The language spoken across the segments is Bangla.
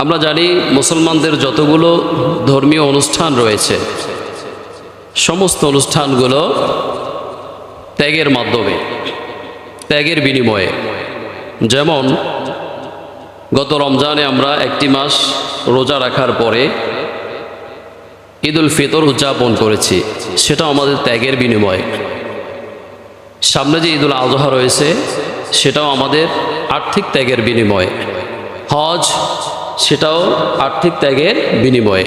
আমরা জানি মুসলমানদের যতগুলো ধর্মীয় অনুষ্ঠান রয়েছে সমস্ত অনুষ্ঠানগুলো ত্যাগের মাধ্যমে, ত্যাগের বিনিময়ে। যেমন গত রমজানে আমরা একটি মাস রোজা রাখার পরে ঈদুল ফিতর উদযাপন করেছি, সেটা আমাদের ত্যাগের বিনিময়ে। সামনে যে ঈদুল আজহা রয়েছে সেটাও আমাদের আর্থিক ত্যাগের বিনিময়ে। হজ সেটাও আর্থিক ত্যাগের বিনিময়ে।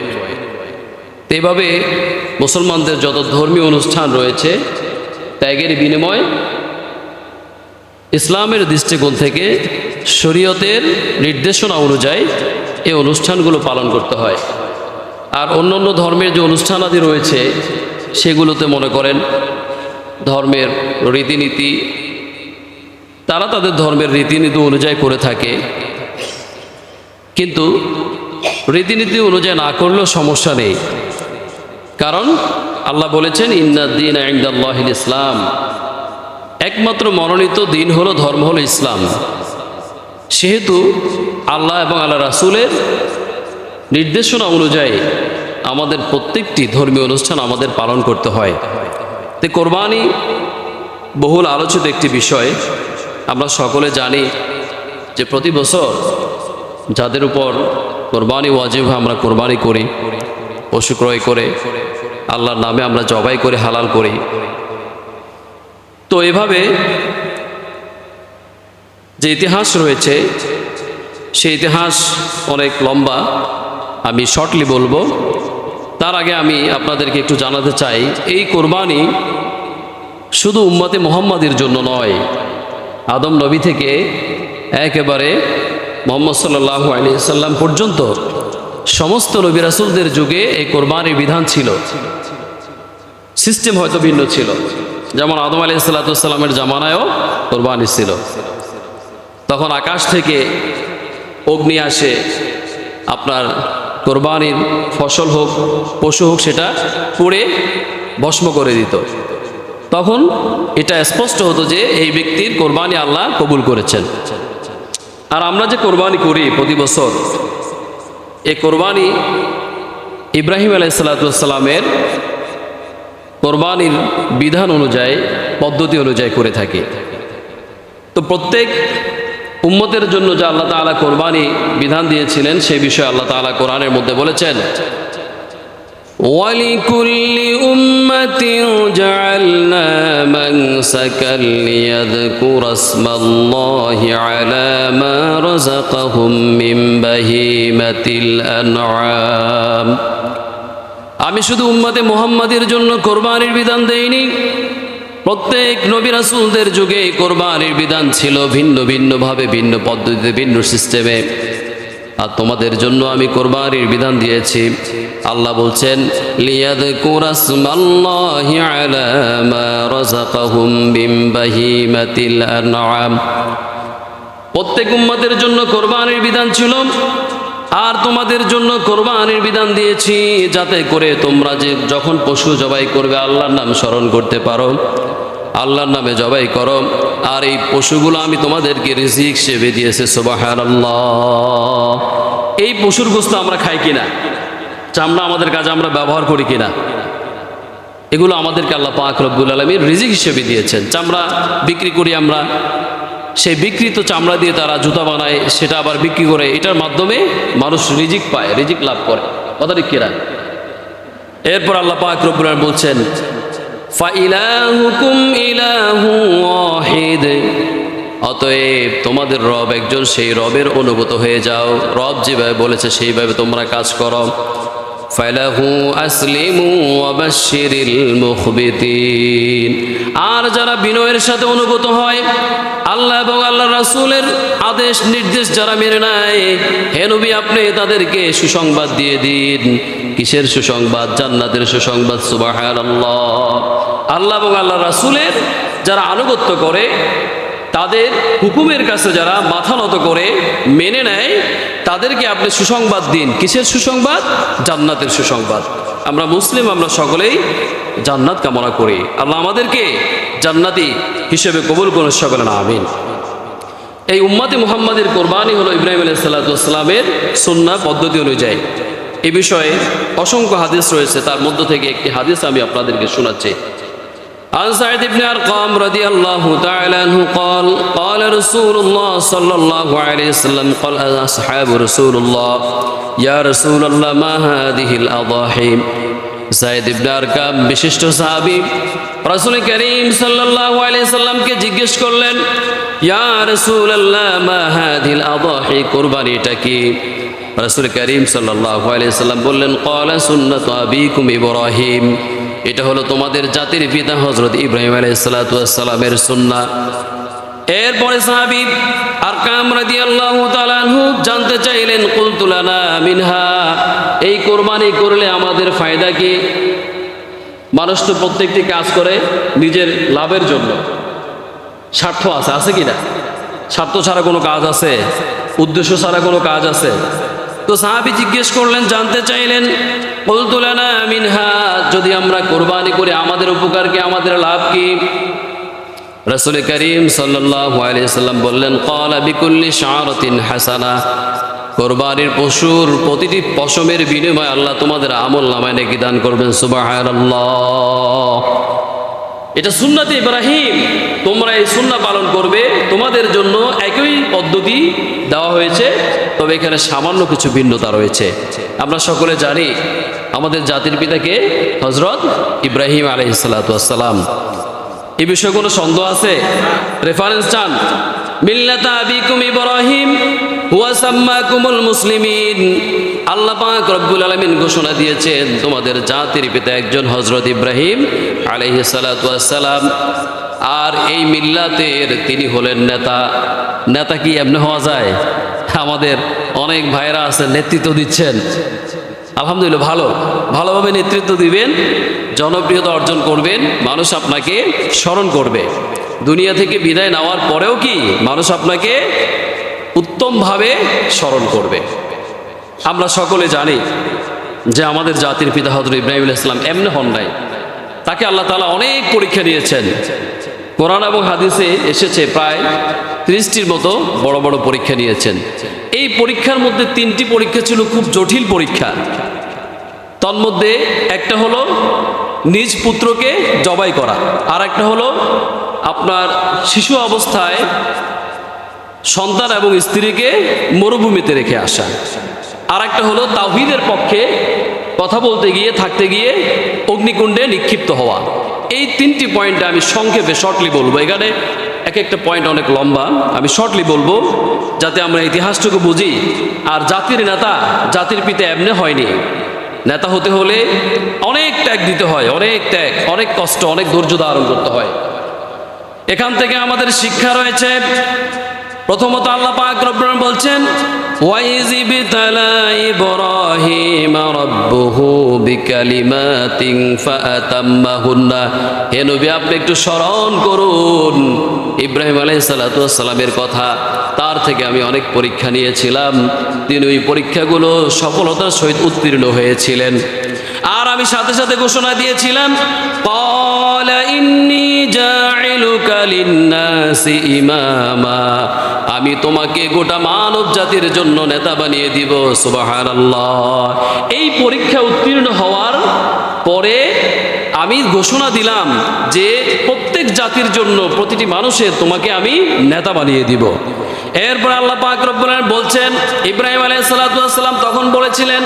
এভাবে মুসলমানদের যত ধর্মীয় অনুষ্ঠান রয়েছে ত্যাগের বিনিময়। ইসলামের দৃষ্টিকোণ থেকে শরীয়তের নির্দেশনা অনুযায়ী এই অনুষ্ঠানগুলো পালন করতে হয়। আর অন্যান্য ধর্মের যে অনুষ্ঠানাদি রয়েছে সেগুলোতে মনে করেন ধর্মের রীতিনীতি, তারা তাদের ধর্মের রীতিনীতি অনুযায়ী করে থাকে, কিন্তু রীতিনীতি অনুযায়ী না করলেও সমস্যা নেই। কারণ আল্লাহ বলেছেন ইন্নাদ-দীনা ইনদাল্লাহিল ইসলাম, একমাত্র মনোনীত দিন হলো ধর্ম হলো ইসলাম। সেহেতু আল্লাহ এবং আল্লাহ রাসূলের নির্দেশনা অনুযায়ী আমাদের প্রত্যেকটি ধর্মীয় অনুষ্ঠান আমাদের পালন করতে হয়। তো কোরবানি বহুল আলোচিত একটি বিষয়। আমরা সকলে জানি যে প্রতি বছর যাদের উপর কোরবানি ওয়াজিব হয় আমরা কোরবানি করি, পশু ক্রয় করে আল্লাহর নামে আমরা জবাই করে হালাল করি। তো এভাবে যে ইতিহাস রয়েছে সেই ইতিহাস অনেক লম্বা, আমি শর্টলি বলবো। তার আগে আমি আপনাদেরকে একটু জানাতে চাই এই কোরবানি শুধু উম্মতে মুহাম্মাদের জন্য নয়, আদম নবী থেকে একেবারে মুহাম্মদ সাল্লাল্লাহু আলাইহি সাল্লাম পর্যন্ত সমস্ত নবী রাসূলদের যুগে এই কোরবানির বিধান ছিল। সিস্টেম হয়তো ভিন্ন ছিল, যেমন আদম আলাইহিস সালামের জামানায়ও কোরবানি ছিল। তখন আকাশ থেকে অগ্নি আসে, আপনার কোরবানির ফসল হোক পশু হোক সেটা পুড়ে ভস্ম করে দিত। তখন এটা স্পষ্ট হতো যে এই ব্যক্তির কোরবানি আল্লাহ কবুল করেছেন। আর আমরা যে কোরবানি করি প্রতি বছর, এই কোরবানি ইব্রাহিম আলাইহিস সালামের কোরবানির বিধান অনুযায়ী পদ্ধতি অনুযায়ী করে থাকি। তো প্রত্যেক উম্মতের জন্য যা আল্লাহ তাআলা কোরবানি বিধান দিয়েছিলেন সেই বিষয়ে আল্লাহ তাআলা কোরআনের মধ্যে বলেছেন ওয়ালিকুল্লি উম্মাতিন জাআলনা মানসাকাল লিয়াযকুরাসমাল্লাহি আলা মা রাযাকাহুম মিন বাহিমাতিল আনআম। আমি শুধু উম্মতে মুহাম্মাদের জন্য কোরবানির বিধান দেইনি, প্রত্যেক নবী রাসূলদের যুগে কোরবানির বিধান ছিল ভিন্ন ভিন্নভাবে, ভিন্ন পদ্ধতিতে, ভিন্ন সিস্টেমে। আর তোমাদের জন্য আমি কোরবানির বিধান দিয়েছি। আল্লাহ বলছেন লিয়াযকুরাসমাল্লাহি আলা মা রাযাকাহুম মিন বাহিমাতিল আনআম। প্রত্যেক উম্মতের জন্য কোরবানির বিধান ছিল, আর তোমাদের জন্য কোরবানির বিধান দিয়েছি যাতে করে তোমরা যে যখন পশু জবাই করবে আল্লাহর নাম স্মরণ করতে পারো, আল্লাহর নামে জবাই করো। আর এই পশুগুলো আমি তোমাদেরকে রিজিক হিসেবে দিয়েছি। সুবহানাল্লাহ। এই পশুর গোশত আমরা খাই কিনা, চামড়া আমাদের কাজে আমরা ব্যবহার করি কিনা, এগুলো আমাদেরকে আল্লাহ পাক রব্বুল আলামিন রিজিক হিসেবে দিয়েছেন। চামড়া বিক্রি করি আমরা, সেই বিকৃত চামড়া দিয়ে তারা জুতা বানায়, সেটা আবার বিক্রি করে, এটার মাধ্যমে মানুষ রিজিক পায়, রিজিক লাভ করে। কথা ঠিক কিনা? এরপর আল্লাহ পাক রব্বুল আলামিন বলছেন ফাইলাহুকুম ইলাহু ওয়াহিদ, অতএব তোমাদের রব একজন, সেই রবের অনুগত হয়ে যাও। রব যেভাবে বলেছে সেইভাবে তোমরা কাজ করো। ফালাহু আসলিমু ওয়াবাশশিরিল মুখবিতিন। আর যারা বিনয়ের সাথে অনুগত হয়, আল্লাহ এবং আল্লাহর রাসূলের আদেশ নির্দেশ যারা মেনে নেয়, হে নবী আপনি তাদেরকে সুসংবাদ দিয়ে দিন। কিসের সুসংবাদ? জান্নাতের সুসংবাদ। সুবহানাল্লাহ। আল্লাহ এবং আল্লাহর রাসূলের যারা আনুগত্য করে, তাদের হুকুমের কাছে যারা মাথা নত করে মেনে নেয়, তাদেরকে আপনি সুসংবাদ দিন। কিসের সুসংবাদ? জান্নাতের সুসংবাদ। আমরা মুসলিম, আমরা সকলেই জান্নাত কামনা করি। আল্লাহ আমাদেরকে জান্নাতি হিসেবে কবুল করুন, সকলে না আমিন। এই উম্মতে মুহাম্মাদের কোরবানি হলো ইব্রাহিম আলাইহিস সালাতু ওয়াস সালামের সুন্নাহ পদ্ধতি অনুযায়ী। এই বিষয়ে অসংখ্য হাদিস রয়েছে, তার মধ্য থেকে একটি হাদিস আমি আপনাদেরকে শোনাচ্ছি। عن سعد بن أرقم رضي الله تعالى عنه قال قال رسول الله صلى الله عليه وسلم قال أصحاب رسول الله يا رسول الله ما هذه الأضاحي সাইদ ইবনে আরকাম বিশিষ্ট সাহাবী রাসূল করিম সাল্লাল্লাহু আলাইহি সাল্লামকে জিজ্ঞেস করলেন, ইয়া রাসূলুল্লাহ মা হাদিল আদাহি, কুরবানিটা কি? রাসূল করিম সাল্লাল্লাহু আলাইহি সাল্লাম বললেন, ক্বালা সুন্নাতু আবিকুম ইব্রাহিম, এটা হলো তোমাদের জাতির পিতা হযরত ইব্রাহিম আলাইহিস সালাতু ওয়াস সালামের সুন্নাহ। এরপরে সাহাবী আরকাম রাদিয়াল্লাহু তাআলা আনহু জানতে চাইলেন, কুলতু লানা মিনহা, এই কোরবানি করলে আমাদের ফায়দা কি? মানুষ তো প্রত্যেকটি কাজ করে নিজের লাভের জন্য, স্বার্থ আছে কি না? স্বার্থ ছাড়া কোনো কাজ আছে? উদ্দেশ্য ছাড়া কোনো কাজ আছে? তো সাহাবী জিজ্ঞেস করলেন, জানতে চাইলেন, কুলতু লানা মিনহা, যদি আমরা কোরবানি করি আমাদের উপকার কি, আমাদের লাভ কি? রাসূল করিম সাল্লাল্লাহু আলাইহি সাল্লাম বললেন, ক্বালা বিকুল্লি শাআরাতিন হাসানা, কোরবানির পশুর প্রতিটি পশমের বিনিময়ে আল্লাহ তোমাদের আমলনামায় নেকি দান করবেন। সুবহানাল্লাহ। এটা সুন্নাতে ইব্রাহিম, তোমরা এই সুন্নাহ পালন করবে, তোমাদের জন্য একই পদ্ধতি দেওয়া হয়েছে, তবে এখানে সামান্য কিছু ভিন্নতা রয়েছে। আমরা সকলে জানি আমাদের জাতির পিতাকে হযরত ইব্রাহিম আলাইহিস সালাতু ওয়াস সালাম। এই বিষয়ে কোনো সন্দেহ আছে? রেফারেন্স চান? মিল্লাতা আবিকুম ইব্রাহিম হুয়া সাম্মাকুমুল মুসলিমিন, আল্লাহ পাক রব্বুল আলামিন ঘোষণা দিয়েছেন তোমাদের জাতির পিতা একজন হযরত ইব্রাহিম আলাইহিস সালাতু ওয়াস সালাম, আর এই মিল্লাতের তিনি হলেন নেতা। নেতা কি এমনি হওয়া যায়? আমাদের অনেক ভাইরা আছেন নেতৃত্ব দিচ্ছেন, আলহামদুলিল্লাহ, ভালোভাবে নেতৃত্ব দিবেন, জনপ্রিয়তা অর্জন করবেন, মানুষ আপনাকে স্মরণ করবে। দুনিয়া থেকে বিদায় নেওয়ার পরেও কি মানুষ আপনাকে উত্তমভাবে স্মরণ করবে। আমরা সকলে জানি যে আমাদের জাতির পিতা হযরত ইব্রাহিম আলাইহিস সালাম এমনি হন নাই, তাকে আল্লাহ তাআলা অনেক পরীক্ষা দিয়েছেন। কোরআন এবং হাদিসে এসেছে প্রায় 30টির মতো বড় বড় পরীক্ষা নিয়েছেন। এই পরীক্ষার মধ্যে 3টি পরীক্ষা ছিল খুব জটিল পরীক্ষা। তন্মধ্যে একটা হলো নিজ পুত্রকে জবাই করা, আর একটা হলো আপনার শিশু অবস্থায় সন্তান এবং স্ত্রীকে মরুভূমিতে রেখে আসা, আর একটা হলো তাওহীদের পক্ষে কথা বলতে গিয়ে থাকতে গিয়ে অগ্নিকুণ্ডে নিক্ষিপ্ত হওয়া। এই 3টি পয়েন্টে আমি সংক্ষেপে শর্টলি বলবো। এখানে এক একটা পয়েন্ট অনেক লম্বা, আমি শর্টলি বলবো যাতে আমরা ইতিহাসটুকু বুঝি। আর জাতির নেতা, জাতির পিতা এমনি হয়নি। নেতা হতে হলে অনেক ত্যাগ দিতে হয়, অনেক ত্যাগ, অনেক কষ্ট, অনেক ধৈর্য ধারণ করতে হয়। এখান থেকে আমাদের শিক্ষা রয়েছে। প্রথমত আল্লাহ পাক রব্বুল আলামিন বলছেন, ওয়াইয ইবতালা ইব্রাহিম রাব্বুহু বিকালিমাতিন ফাআতাম্মাহুন্না, হে নবী আপনি একটু স্মরণ করুন ইব্রাহিম আলাইহিস সালাতু ওয়াস সালামের কথা। তার থেকে আমি অনেক পরীক্ষা নিয়েছিলাম, তিনি ওই পরীক্ষাগুলো সফলতার সহিত উত্তীর্ণ হয়েছিলেন। আর আমি সাথে সাথে ঘোষণা দিয়েছিলাম, ক্বালা ইন্নী জাইলুকা লিন্নাসি ইমামা, আমি তোমাকে গোটা মানব জাতির জন্য নেতা বানিয়ে দিব। সুবহানাল্লাহ। এই পরীক্ষা উত্তীর্ণ হওয়ার পরে আমি ঘোষণা দিলাম যে প্রত্যেক জাতির জন্য, প্রতিটি মানুষের তোমাকে আমি নেতা বানিয়ে দিব। এরপর আল্লাহ পাক রব্বুল আলামিন বলছেন, ইব্রাহিম আলাইহিস সালাতু ওয়াস সালাম তখন বলেছিলেন,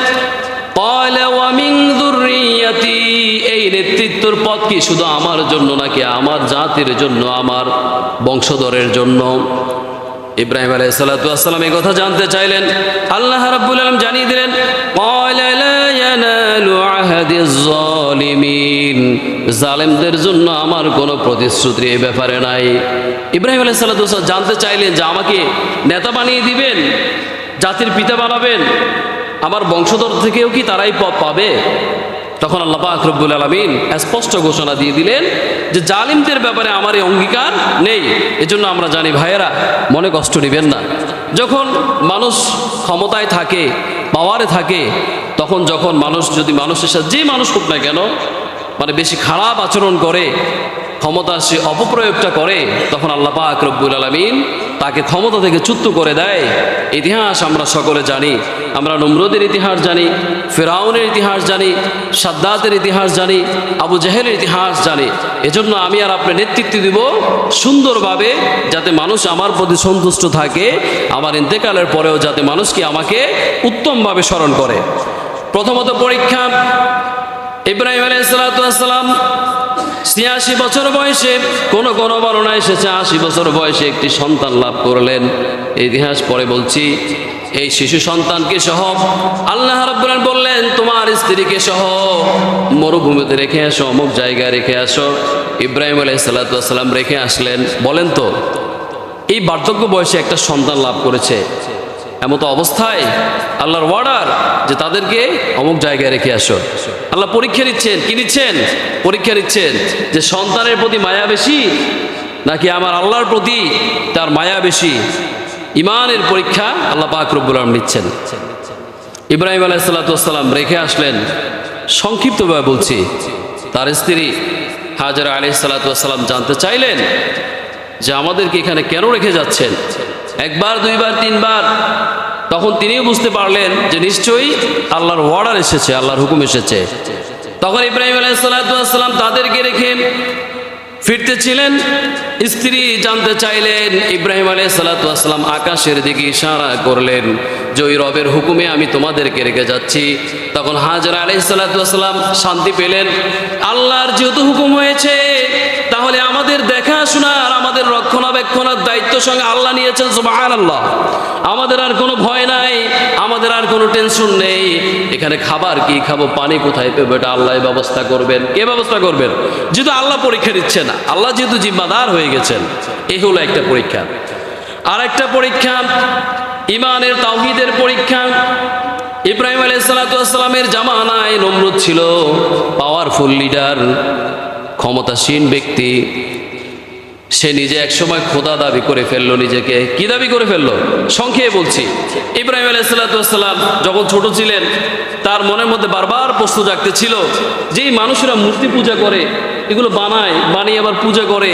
ক্বালা ওয়া মিন যুররিয়াতি, এই নেতৃত্বের পদ কি শুধু আমার জন্য নাকি আমার জাতির জন্য, আমার বংশধরের জন্য? ইব্রাহিম আলাইহিস সালাতু ওয়াস সালাম এই কথা জানতে চাইলেন। আল্লাহ রাব্বুল আলামিন জানিয়ে দিলেন, ক্বালা লা ইয়ানালু আহাদিজ যালিমিন, জালেমদের জন্য আমার কোনো প্রতিশ্রুতি এই ব্যাপারে নাই। ইব্রাহিম আলাইহিস সালাতু ওয়াস সালাম জানতে চাইলেন যে আমাকে নেতা বানিয়ে দিবেন, জাতির পিতা বানাবেন, আমার বংশধর থেকেও কি তারাই পদ পাবে? তখন আল্লাহ পাক রব্বুল আলামিন স্পষ্ট ঘোষণা দিয়ে দিলেন যে জালিমদের ব্যাপারে আমার এই অঙ্গীকার নেই। এজন্য আমরা জানি ভাইয়েরা, মনে কষ্ট নেবেন না। যখন মানুষ ক্ষমতায় থাকে, পাওয়ারে থাকে, তখন যখন মানুষ যদি মানুষের সাথে যে মানুষ হোক না কেন মানে বেশি খারাপ আচরণ করে, ক্ষমতা সে অপপ্রয়োগটা করে, তখন আল্লাহ পাক রব্বুল আলামিন তাকে ক্ষমতা থেকে চ্যুত করে দেয়। ইতিহাস আমরা সকলে জানি, আমরা নমরুদের ইতিহাস জানি, ফিরআউনের ইতিহাস জানি, সাদ্দাতের ইতিহাস জানি, আবু জাহেলের ইতিহাস জানি। এজন্য আমি আর আপনি নেতৃত্ব দিব সুন্দরভাবে, যাতে মানুষ আমার প্রতি সন্তুষ্ট থাকে, আমার ইন্তেকালের পরেও যাতে মানুষকে আমাকে উত্তমভাবে স্মরণ করে। প্রথমত পরীক্ষা, ইব্রাহিম আলাইহিস সালাম ৮৬ বছর বয়সে, কোন কোন বর্ণনা এসেছে ৮০ বছর বয়সে একটি সন্তান লাভ করলেন। ইতিহাস পরে বলছি। এই শিশু সন্তানকে সহ আল্লাহ রাব্বুল আলামিন বললেন, তোমার স্ত্রীকে সহ মরুভূমিতে রেখে আসো, অমুক জায়গায় রেখে আসো। ইব্রাহিম আলাইহিস সালাম রেখে আসলেন। বলেন তো, এই বার্ধক্য বয়সে একটা সন্তান লাভ করেছে, এমত অবস্থায় আল্লাহর ওয়ার্ডার যে তাদেরকে অমুক জায়গায় রেখে আসো। আল্লাহ পরীক্ষা নিচ্ছেন, কি নিচ্ছেন? পরীক্ষা নিচ্ছেন যে সন্তানের প্রতি মায়া বেশি নাকি আমার আল্লাহর প্রতি তার মায়া বেশি। ইমানের পরীক্ষা আল্লাহ পাক রব্বুল আলামিন নিচ্ছেন। ইব্রাহিম আলাইহিস সালাম রেখে আসলেন। সংক্ষিপ্তভাবে বলছি, তার স্ত্রী হাজেরা আলাইহিস সালাম জানতে চাইলেন যে আমাদেরকে এখানে কেন রেখে যাচ্ছেন, একবার, দুইবার, তিনবার। তখন তিনিও বুঝতে পারলেন যে নিশ্চয়ই আল্লাহর অর্ডার এসেছে, আল্লাহর হুকুম এসেছে। তখন ইব্রাহিম আলাইহিস সালাম তাদেরকে রেখে ফিরতেছিলেন। স্ত্রী জানতে চাইলেন, ইব্রাহিম আলাইহিস সালাম আকাশের দিকে ইশারা করলেন যে ওই রবের হুকুমে আমি তোমাদেরকে রেখে যাচ্ছি। তখন হাজেরা আলাইহিস সালাম শান্তি পেলেন। আল্লাহর যেহেতু হুকুম হয়েছে, তাহলে আমাদের দেখাশোনা আর আমাদের রক্ষণাবেক্ষণের দায়িত্ব সঙ্গে আল্লাহ নিয়েছেন। সুবহানাল্লাহ। আমাদের আর কোনো ভয় নাই, আমাদের আর কোনো টেনশন নেই। এখানে খাবার কি খাবো, পানি কোথায় পেবো, এটা আল্লাহ ব্যবস্থা করবেন। কে ব্যবস্থা করবেন? যেহেতু আল্লাহ পরীক্ষা দিচ্ছে না, আল্লাহ যেহেতু জিম্মাদার হয়ে গেছেন। এই হলো একটা পরীক্ষা। আর একটা পরীক্ষা ইমানের, তাওহীদের পরীক্ষা। ইব্রাহিম আলাইহিস সালামের জামানায় নমরুদ ছিল পাওয়ারফুল লিডার, ক্ষমতাসীন ব্যক্তি। সে নিজে একসময় খোদা দাবি করে ফেললো নিজেকে। কি দাবি করে ফেললো? সংক্ষেপে বলছি, ইব্রাহিম আলাইহিস সালাম যখন ছোট ছিলেন, তার মনের মধ্যে বারবার প্রশ্ন জাগতে ছিল যে এই মানুষেরা মূর্তি পূজা করে, এগুলো বানিয়ে আবার পূজা করে,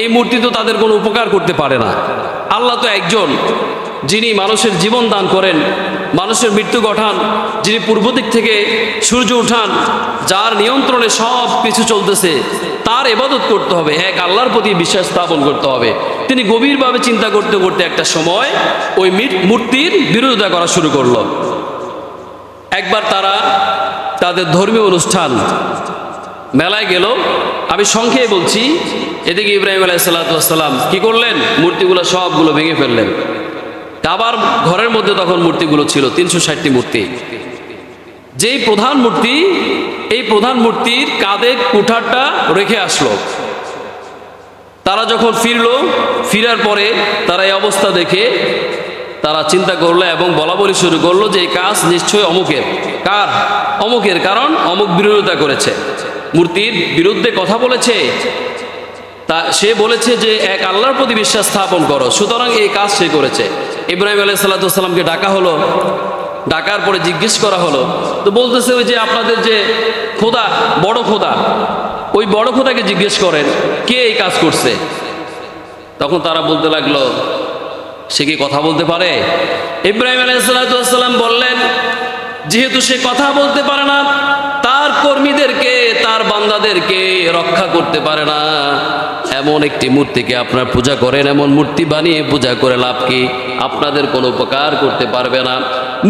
এই মূর্তি তো তাদের কোনো উপকার করতে পারে না। আল্লাহ তো একজন, যিনি মানুষের জীবন দান করেন, মানুষের মৃত্যু ঘটান, যিনি পূর্ব দিক থেকে সূর্য উঠান, যার নিয়ন্ত্রণে সব কিছু চলতেছে, তার ইবাদত করতে হবে, এক আল্লাহর প্রতি বিশ্বাস স্থাপন করতে হবে। তিনি গভীরভাবে চিন্তা করতে করতে একটা সময় ওই মূর্তির বিরোধিতা করা শুরু করলো। একবার তারা তাদের ধর্মীয় অনুষ্ঠান মেলায় গেল। আমি সংক্ষেপে বলছি। এদিকে ইব্রাহিম আলাইহিস সালাম কি করলেন? মূর্তিগুলো সবগুলো ভেঙে ফেললেন। কাবার ঘরের মধ্যে তখন মূর্তিগুলো ছিল ৩৬০টি মূর্তি। যেই প্রধান মূর্তি, এই প্রধান মূর্তির কাঁধে কুঠারটা রেখে আসলো। তারা যখন ফিরার পরে তারা এই অবস্থা দেখে তারা চিন্তা করলো এবং বলা বলি শুরু করলো যে এই কাজ নিশ্চয়ই অমুকের। কার? অমুকের। কারণ অমুক বিরোধিতা করেছে, মূর্তির বিরুদ্ধে কথা বলেছে, তা সে বলেছে যে এক আল্লাহর প্রতি বিশ্বাস স্থাপন করো, সুতরাং এই কাজ সে করেছে। ইব্রাহিম আলাইহিস সালামকে ডাকা হলো। ডাকার পরে জিজ্ঞেস করা হলো, তো বলতেছে ওই যে আপনাদের যে খোদা, বড় খোদা, ওই বড় খোদাকে জিজ্ঞেস করেন কে এই কাজ করছে। তখন তারা বলতে লাগলো, সে কি কথা বলতে পারে? ইব্রাহিম আলাইহিস সালাম বললেন, যেহেতু সে কথা বলতে পারে না, তার কর্মীদেরকে, তার বান্দাদেরকে রক্ষা করতে পারে না, এমন একটি মূর্তিকে আপনারা পূজা করেন, এমন মূর্তি বানিয়ে পূজা করে লাভ কি? আপনাদের কোনো উপকার করতে পারবে না।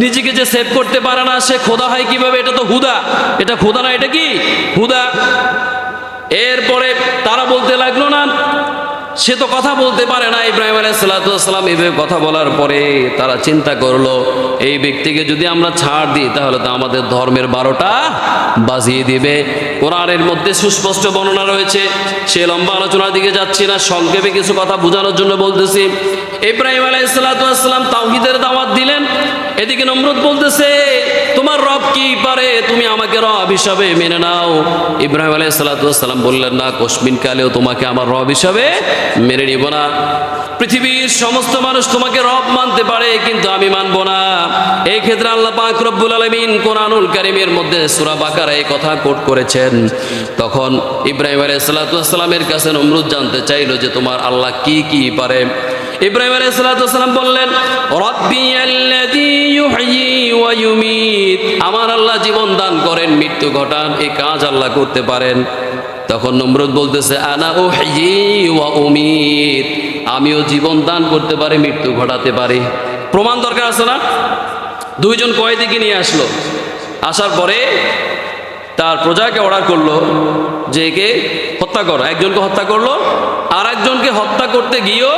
নিজেকে যে সেভ করতে পারে না, সে খোদা হয় কিভাবে? এটা তো হুদা, এটা খোদা না, এটা কি হুদা। এরপরে তারা বলতে লাগলো, না সে তো কথা বলতে পারে না। ইব্রাহিম আলাইহিস সালাম এভাবে কথা বলার পরে তারা চিন্তা করলো, এই ব্যক্তিকে যদি আমরা ছাড় দিই তাহলে তো আমাদের ধর্মের 12টা বাজিয়ে দিবে। কোরআনের মধ্যে সুস্পষ্ট বর্ণনা রয়েছে, সে লম্বা আলোচনার দিকে যাচ্ছি না, সংক্ষেপে কিছু কথা বোঝানোর জন্য বলতেছি। ইব্রাহিম আলাইহিস সালাম তাওহীদের দাওয়াত দিলেন। এদিকে নমরুদ বলতেছে, তোমার রব কি পারে, তুমি আমাকে রব হিসাবে মেনে নাও। ইব্রাহিম আলাইহিস সালাতু ওয়াস সালাম বললেন, না, কোশমিন কালেও তোমাকে আমার রব হিসাবে মেনে নিব না। পৃথিবীর সমস্ত মানুষ তোমাকে রব মানতে পারে, কিন্তু আমি মানব না। এই ক্ষেত্রে আল্লাহ পাক রব্বুল আলামিন কোরআনুল কারীমের মধ্যে সূরা বাকারা এই কথা কোট করেছেন। তখন ইব্রাহিম আলাইহিস সালাতু ওয়াস সালামের কাছে নমরুদ জানতে চাইলো যে তোমার আল্লাহ কি কি পারে। ইব্রাহিম আলাইহিস সালাতু ওয়াস সালাম বললেন, রাব্বিয়াল্লাযী ইউহয়ী ওয়া ইউমীত, আমার আল্লাহ জীবন দান করেন, মৃত্যু ঘটান, এই কাজ আল্লাহ করতে পারেন। তখন নমরুদ বলতেছে, আনা উহয়ী ওয়া উমীত, আমিও জীবন দান করতে পারি, মৃত্যু ঘটাতে পারি। প্রমাণ দরকার আছে না? দুইজন কয়েদিকে নিয়ে আসলো, আসার পরে তার প্রজাকে অর্ডার করলো যে একে হত্যা করো। একজনকে হত্যা করলো, আর একজনকে হত্যা করতে গিয়েও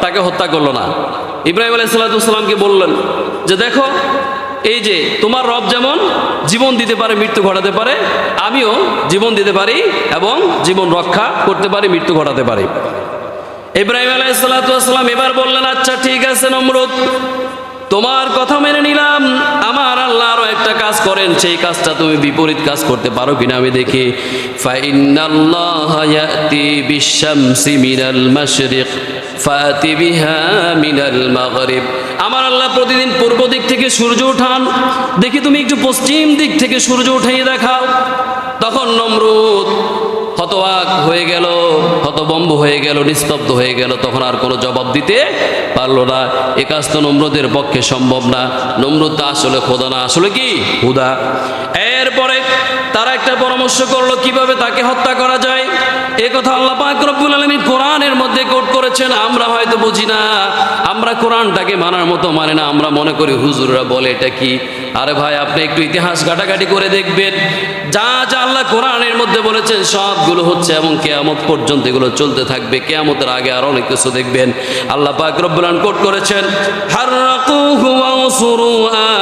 তাকে হত্যা করলো না। ইব্রাহিম আলাইহিস সালাতু ওয়াস সালামকে বললেন যে দেখো, এই যে তোমার রব যেমন জীবন দিতে পারে, মৃত্যু ঘটাতে পারে, আমিও জীবন দিতে পারি এবং জীবন রক্ষা করতে পারি, মৃত্যু ঘটাতে পারি। ইব্রাহিম আলাইহিস সালাতু ওয়াস সালাম এবার বললেন, আচ্ছা ঠিক আছে নমরুদ, তোমার কথা মেনে নিলাম। আমার আল্লাহ আরো একটা কাজ করেন, সেই কাজটা তুমি বিপরীত কাজ করতে পারো কিনা আমি দেখি। ফাইন্নাল্লাহা ইয়াতি বিশ-শামসি মিনাল মাশরিক ফাতি বিহা মিনাল মাগরিব, আমার আল্লাহ প্রতিদিন পূর্ব দিক থেকে সূর্য উঠান, দেখি তুমি একটু পশ্চিম দিক থেকে সূর্য উঠিয়ে দেখাও। তখন নমরুদ হতবাক হয়ে গেল, হতবম্ব হয়ে গেল, নিস্তব্ধ হয়ে গেল। তখন আর কোনো জবাব দিতে পারলো না। এ কাজ তো নমরুদের পক্ষে সম্ভব না। নমরুদ তা আসলে খোদা না, আসলে কি হুদা। এরপরে তারা একটা পরামর্শ করলো কিভাবে তাকে হত্যা করা যায়। এ কথা আল্লাহ পাক রব্বুল আলামিন কোরআনের মধ্যে কোট করেছেন। আমরা হয়তো বুঝি না, আমরা কোরআনটাকে মানার মতো মানে না। আমরা মনে করি হুজুররা বলে এটা কি। আরে ভাই, আপনি একটু ইতিহাস ঘাটাঘাটি করে দেখবেন, যা যা আল্লাহ কোরআনের মধ্যে বলেছেন সবগুলো হচ্ছে, এবং কিয়ামত পর্যন্ত এগুলো চলতে থাকবে। কিয়ামতের আগে আর অনেক কিছু দেখবেন। আল্লাহ পাক রব্বুল আলামিন কোট করেছেন, হাররাকুহু ওয়ানসুরু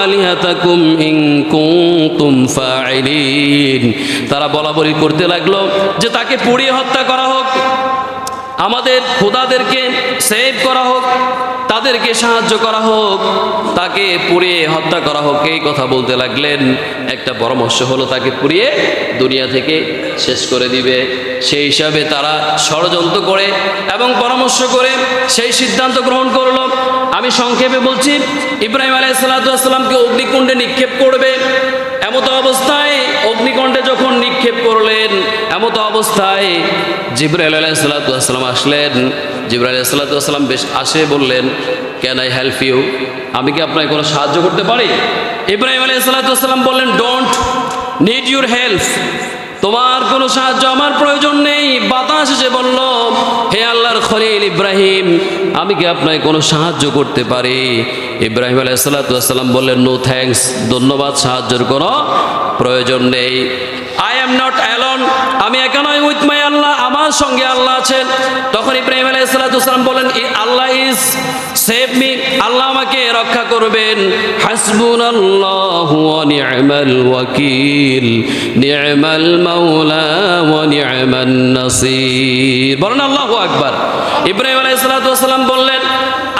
আলিহাতাকুম ইন কুনতুম ফাইলিন। তারা বলাবলি করতে লাগলো যে তাকে পুড়িয়ে হত্যা করা হোক, আমাদের খোদাদেরকে সেভ করা হোক, তাদেরকে সাহায্য করা হোক, তাকে পুড়িয়ে হত্যা করা হোক। এই কথা বলতে লাগলেন। একটা পরামর্শ হলো তাকে পুড়িয়ে দুনিয়া থেকে শেষ করে দিবে। সেই হিসাবে তারা ষড়যন্ত্র করে এবং পরামর্শ করে সেই সিদ্ধান্ত গ্রহণ করলো। আমি সংক্ষেপে বলছি, ইব্রাহিম আলাইহিস সালাতু ওয়াস সালামকে অগ্নিকুণ্ডে নিক্ষেপ করবে। এমত অবস্থায় অগ্নিকুণ্ডে যখন নিক্ষেপ করলেন, এমত অবস্থায় জিবরাইল আলাইহিস সালাতু ওয়াস সালাম আসলেন। জিবরাইল আলাইহিস সালাতু ওয়াস সালাম আসে বললেন, ক্যান আই হেল্প ইউ, আমি কি আপনাকে কোনো সাহায্য করতে পারি? ইব্রাহিম আলাইহিস সালাতু ওয়াস সালাম বললেন, ডোন্ট নিড ইউর হেল্প, তোমার কোনো সাহায্য আমার প্রয়োজন নেই। বাতাস এসে বলল, হে আল্লাহর খলিল ইব্রাহিম, আমি কি আপনাকে কোনো সাহায্য করতে পারি? ইব্রাহিম আলাইহিস সালাতু ওয়াস সালাম বললেন, নো থ্যাঙ্কস, ধন্যবাদ, সাহায্যের কোনো প্রয়োজন নেই। আই এম নট অ্যালোন, আমি একা নই, উইথ মাই আল্লাহ, আমার সঙ্গে আল্লাহ আছেন। তখন ইব্রাহিম আলাইহিস সালাতু ওয়াস সালাম বলেন, আল্লাহ ইজ সেভ মি, আল্লাহ আমাকে রক্ষা করবেন। হাসবুনাল্লাহু ওয়া নি'মাল ওয়াকিল, নি'মাল মাওলা ওয়া নি'মান নাসির। বলেন আল্লাহু আকবার। ইব্রাহিম আলাইহিস সালাতু ওয়াস সালাম বললেন,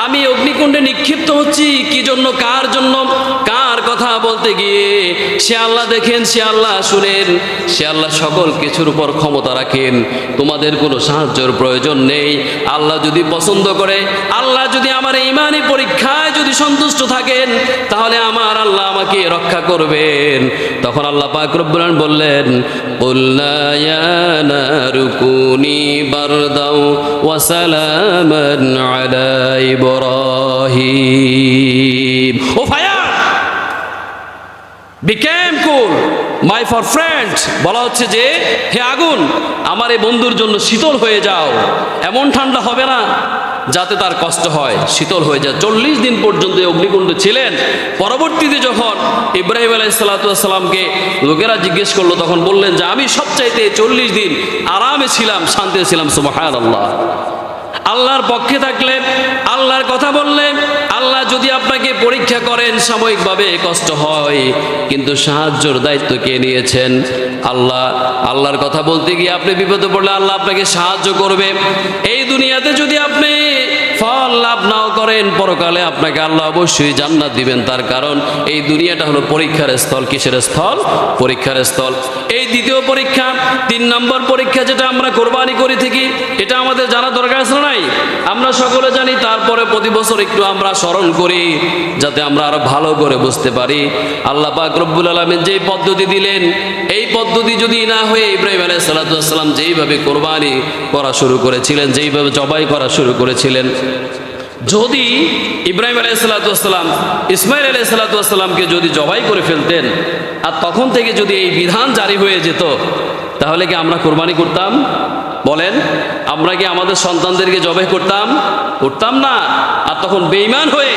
আমি অগ্নিকুণ্ডে নিক্ষিপ্ত হচ্ছি কি জন্য, কার জন্য, কার কথা বলতে গিয়ে সে আল্লাহ দেখেন, সে আল্লাহ শুনেন, সে আল্লাহ সকল কিছুর উপর ক্ষমতা রাখেন। তোমাদের কোনো সাহায্যের প্রয়োজন নেই। আল্লাহ যদি পছন্দ করে, আল্লাহ যদি আমার ঈমানি পরীক্ষায় যদি সন্তুষ্ট থাকেন, তাহলে আমার আল্লাহ আমাকে রক্ষা করবেন। তখন আল্লাহ পাক রব্বুল আলামিন বললেন, কুলনা ইয়া নারু কুনি বারদাও ওয়া সালামান আলা ইব্রাহিম। ও fire became cool my for friend, বলা হচ্ছে যে হে আগুন, আমার এই বন্ধুর জন্য শীতল হয়ে যাও, এমন ঠান্ডা হবে না যাতে তার কষ্ট হয়, শীতল হয়ে যায়। 40 দিন পর্যন্ত অগ্নিকুণ্ডে ছিলেন। পরবর্তীতে যখন ইব্রাহিম আলাইহিস সালাতু ওয়াস সালামকে লোকেরা জিজ্ঞেস করলো, তখন বললেন যে আমি সবচাইতে 40 দিন আরামে ছিলাম, শান্তিতে ছিলাম। সুবহানাল্লাহ। আল্লাহর পক্ষে থাকলে, আল্লাহর কথা বললে, আল্লাহ যদি আপনাকে পরীক্ষা করেন, সাময়িকভাবে কষ্ট হয়, কিন্তু সাহায্যের দায়িত্ব কে নিয়েছেন? আল্লাহ। আল্লাহর কথা বলতে গিয়ে আপনি বিপদে পড়লে আল্লাহ আপনাকে সাহায্য করবে। এই দুনিয়াতে যদি আপনি ফল লাভ নাও করেন, পরকালে আপনাকে আল্লাহ অবশ্যই জান্নাত দিবেন। তার কারণ এই দুনিয়াটা হলো পরীক্ষার স্থল। কিসের স্থল? পরীক্ষার স্থল। এই দ্বিতীয় পরীক্ষা, 3 নম্বর পরীক্ষা, যেটা আমরা কোরবানি করে থাকি, এটা আমাদের জানা দরকার আছে নাই? আমরা সকলে জানি, তারপরে প্রতি বছর একটু আমরা স্মরণ করি যাতে আমরা আরো ভালো করে বুঝতে পারি। আল্লাহ পাক রব্বুল আলামিন যেই পদ্ধতি দিলেন, এই পদ্ধতি যদি না হয়ে ইব্রাহিম আলাইহিস সালাম যেইভাবে কোরবানি করা শুরু করেছিলেন, যেইভাবে জবাই করা শুরু করেছিলেন, যদি ইব্রাহিম আলাইহিসসালাম ইসমাইল আলাইহিসসালামকে যদি জবাই করে ফেলতেন আর তখন থেকে যদি এই বিধান জারি হয়ে যেত, তাহলে কি আমরা কোরবানি করতাম? বলেন, আমরা কি আমাদের সন্তানদেরকে জবাই করতাম? করতাম না। আর তখন বেঈমান হয়ে,